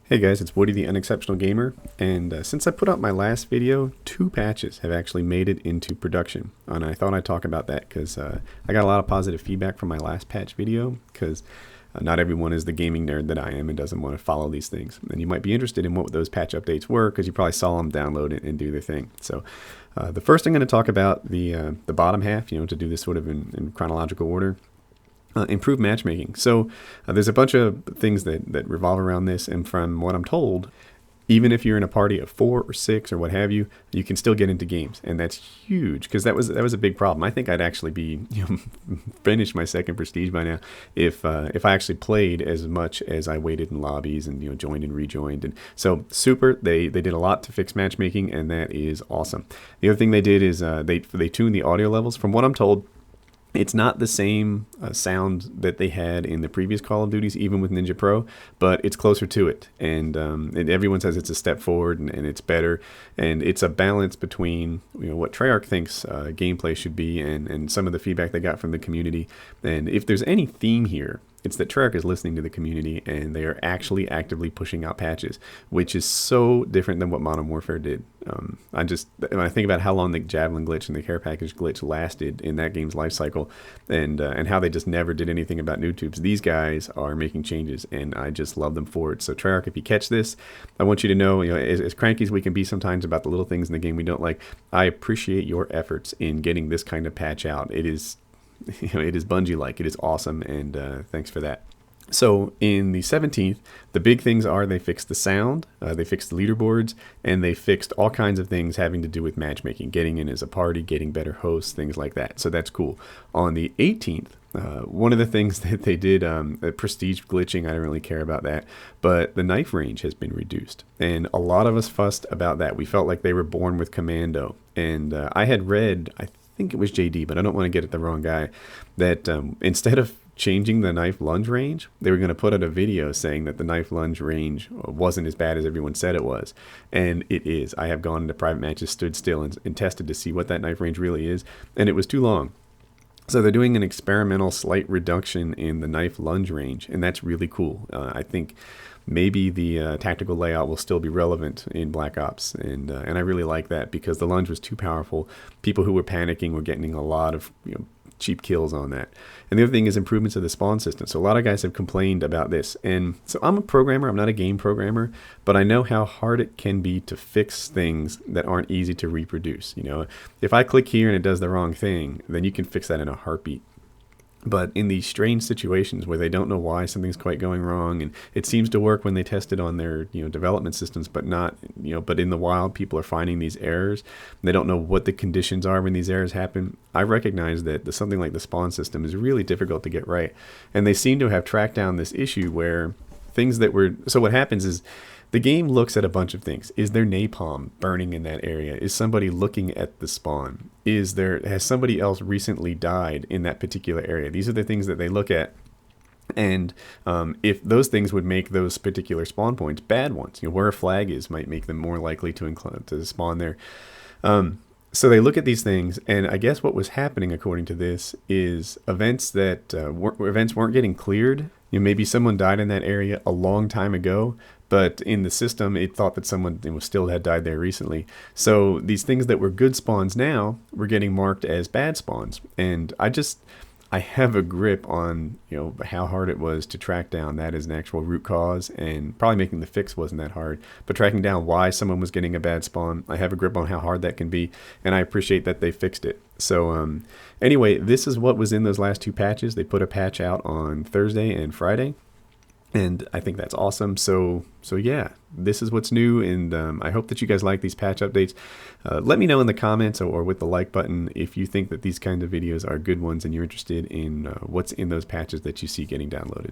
Hey guys, it's Woody the Unexceptional Gamer, and since I put out my last video, 2 patches have actually made it into production, and I thought I'd talk about that because I got a lot of positive feedback from my last patch video, because not everyone is the gaming nerd that I am and doesn't want to follow these things, and you might be interested in what those patch updates were because you probably saw them download it and do their thing. So the first I'm going to talk about the bottom half, to do this sort of in chronological order. Improved matchmaking. So there's a bunch of things that revolve around this, and from what I'm told, even if you're in a party of 4 or 6 or what have you, you can still get into games, and that's huge because that was a big problem. I think I'd actually be finished my second prestige by now if I actually played as much as I waited in lobbies and joined and rejoined. And so super, they did a lot to fix matchmaking, and that is awesome. The other thing they did is they tuned the audio levels. From what I'm told, it's not the same sound that they had in the previous Call of Duties, even with Ninja Pro, but it's closer to it. And everyone says it's a step forward and it's better. And it's a balance between what Treyarch thinks gameplay should be and some of the feedback they got from the community. And if there's any theme here, it's that Treyarch is listening to the community and they are actually actively pushing out patches, which is so different than what Modern Warfare did. When I think about how long the Javelin glitch and the care package glitch lasted in that game's life cycle, and how they just never did anything about noob tubes, these guys are making changes, and I just love them for it. So Treyarch, if you catch this, I want you to know, as cranky as we can be sometimes about the little things in the game we don't like, I appreciate your efforts in getting this kind of patch out. It is it is Bungie-like. It is awesome, and thanks for that. So in the 17th, the big things are they fixed the sound, they fixed the leaderboards, and they fixed all kinds of things having to do with matchmaking, getting in as a party, getting better hosts, things like that. So that's cool. On the 18th, one of the things that they did, prestige glitching, I don't really care about that, but the knife range has been reduced. And a lot of us fussed about that. We felt like they were born with commando. And I had read, I think it was JD, but I don't want to get at the wrong guy, that instead of changing the knife lunge range, they were going to put out a video saying that the knife lunge range wasn't as bad as everyone said it was. And it is. I have gone into private matches, stood still, and tested to see what that knife range really is, and it was too long. So they're doing an experimental slight reduction in the knife lunge range, and that's really cool. I think maybe the tactical layout will still be relevant in Black Ops, and I really like that because the lunge was too powerful. People who were panicking were getting a lot of cheap kills on that. And the other thing is improvements of the spawn system. So a lot of guys have complained about this, and so I'm a programmer, I'm not a game programmer, but I know how hard it can be to fix things that aren't easy to reproduce. If I click here and it does the wrong thing, then you can fix that in a heartbeat. But in these strange situations where they don't know why something's quite going wrong, and it seems to work when they test it on their development systems, but not but in the wild people are finding these errors. They don't know what the conditions are when these errors happen. I recognize that something like the spawn system is really difficult to get right, and they seem to have tracked down this issue where things that were so what happens is the game looks at a bunch of things. Is there napalm burning in that area? Is somebody looking at the spawn? Has somebody else recently died in that particular area? These are the things that they look at. And if those things would make those particular spawn points bad ones, where a flag is might make them more likely to spawn there. So they look at these things, and I guess what was happening, according to this, is events that events weren't getting cleared. Maybe someone died in that area a long time ago, but in the system, it thought that someone still had died there recently. So these things that were good spawns now were getting marked as bad spawns. And I have a grip on how hard it was to track down that as an actual root cause, and probably making the fix wasn't that hard, but tracking down why someone was getting a bad spawn, I have a grip on how hard that can be, and I appreciate that they fixed it. So anyway, this is what was in those last 2 patches. They put a patch out on Thursday and Friday, and I think that's awesome. So yeah, this is what's new, and I hope that you guys like these patch updates. Let me know in the comments or with the like button if you think that these kinds of videos are good ones and you're interested in what's in those patches that you see getting downloaded.